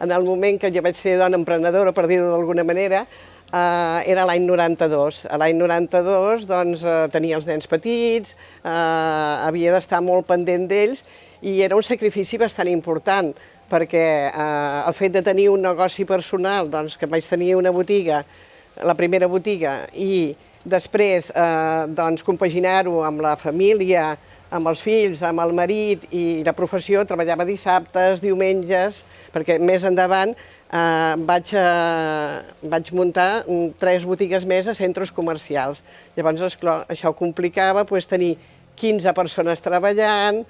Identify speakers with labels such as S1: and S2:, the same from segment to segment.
S1: en el moment que jo vaig ser dona emprenedora, per dir-ho d'alguna manera, era l'any 92. A l'any 92 doncs, tenia els nens petits, havia d'estar molt pendent d'ells i era un sacrifici bastant important, perquè el fet de tenir un negoci personal, doncs, que vaig tenir una botiga, la primera botiga, i després doncs, compaginar-ho amb la família, amb els fills, amb el marit i la professió, treballava dissabtes, diumenges, perquè més endavant vaig muntar 3 botigues més a centres comercials. Llavors, esclar, això complicava tenir 15 persones treballant,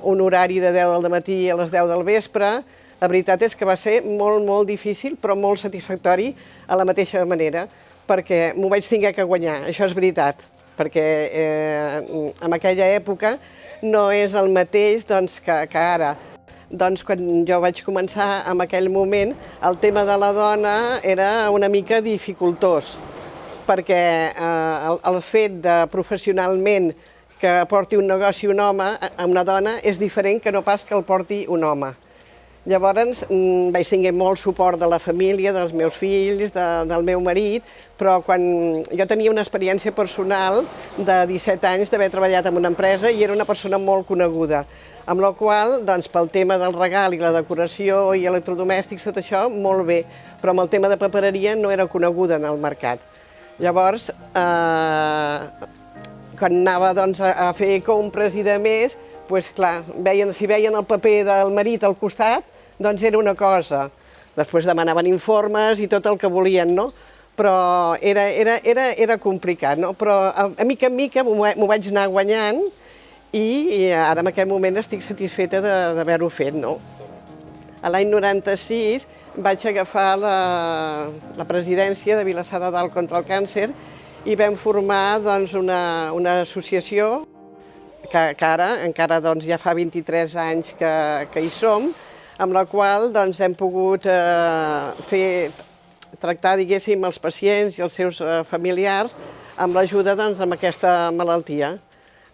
S1: un horari de 10 del matí a les 10 del vespre. La veritat és que va ser molt, molt difícil, però molt satisfactori a la mateixa manera, perquè m'ho vaig tenir que guanyar, això és veritat, perquè en aquella època no és el mateix que ara. Doncs quan jo vaig començar en aquell moment, el tema de la dona era una mica dificultós, perquè el fet de professionalment que porti un negoci un home a una dona és diferent que no pas que el porti un home. Llavors vaig tenir molt suport de la família, dels meus fills, del meu marit, però quan jo tenia una experiència personal de 17 anys d'haver treballat en una empresa i era una persona molt coneguda, amb la qual, doncs, pel tema del regal i la decoració i electrodomèstics, tot això, molt bé, però amb el tema de papereria no era coneguda en el mercat. Llavors, quan anava a fer compres i de més, clar, si veien el paper del marit al costat, doncs era una cosa. Després demanaven informes i tot el que volien, no? Però era complicat, no? Però a mica en mica m'ho vaig anar guanyant i ara en aquest moment estic satisfeta d'haver-ho fet, no? L'any 96 vaig agafar la presidència de Vilassar de Dalt contra el càncer i vam formar una associació que ara encara ja fa 23 anys que hi som, amb la qual hem pogut tractar, diguéssim, els pacients i els seus familiars amb l'ajuda amb aquesta malaltia.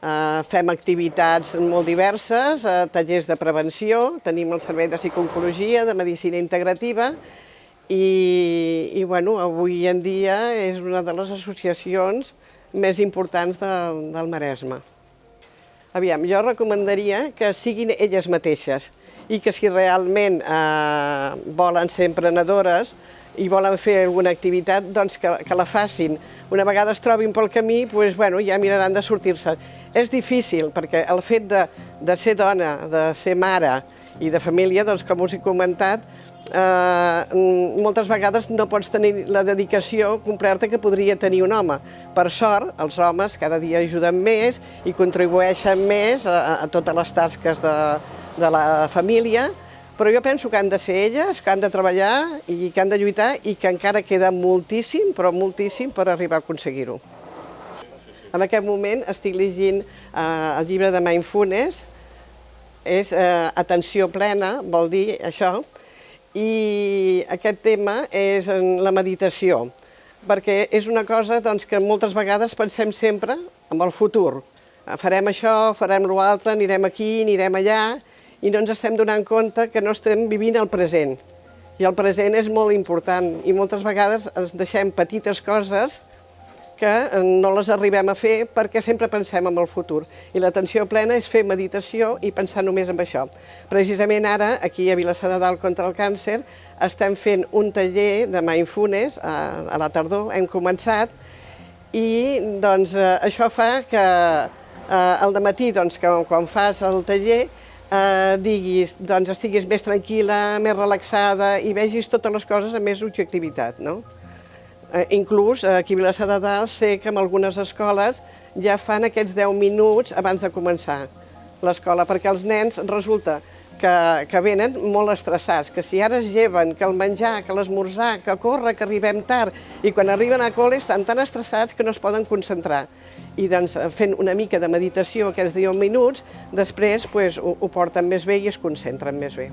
S1: Fem activitats molt diverses, tallers de prevenció, tenim el servei de psicooncologia, de medicina integrativa i avui en dia és una de les associacions més importants del Maresme. Aviam, jo recomanaria que siguin elles mateixes i que si realment volen ser emprenedores i volen fer alguna activitat, doncs que la facin. Una vegada es trobin pel camí, ja miraran de sortir-se. És difícil, perquè el fet de ser dona, de ser mare i de família, doncs com us he comentat, moltes vegades no pots tenir la dedicació completa que podria tenir un home. Per sort, els homes cada dia ajuden més i contribueixen més a totes les tasques de la família, però jo penso que han de ser elles, que han de treballar i que han de lluitar i que encara queda moltíssim, però moltíssim per arribar a aconseguir-ho. En aquest moment estic llegint el llibre de Mindfulness, és atenció plena, vol dir això, i aquest tema és la meditació, perquè és una cosa que moltes vegades pensem sempre en el futur. Farem això, farem l'altre, anirem aquí, anirem allà, i no ens estem donant compte que no estem vivint el present. I el present és molt important i moltes vegades ens deixem petites coses que no les arribem a fer perquè sempre pensem en el futur. I l'atenció plena és fer meditació i pensar només en això. Precisament ara, aquí a Vilassar de Dalt contra el càncer, estem fent un taller de mindfulness a la tardor, hem començat, i això fa que al dematí, quan fas el taller, estiguis més tranquil·la, més relaxada i vegis totes les coses amb més objectivitat, no? Inclús aquí a Vilassar de Dalt sé que en algunes escoles ja fan aquests 10 minuts abans de començar l'escola, perquè els nens resulta que venen molt estressats, que si ara es lleven, que el menjar, que l'esmorzar, que córrer, que arribem tard, i quan arriben a col·le estan tan estressats que no es poden concentrar. I fent una mica de meditació aquests 10 minuts, després ho porten més bé i es concentren més bé.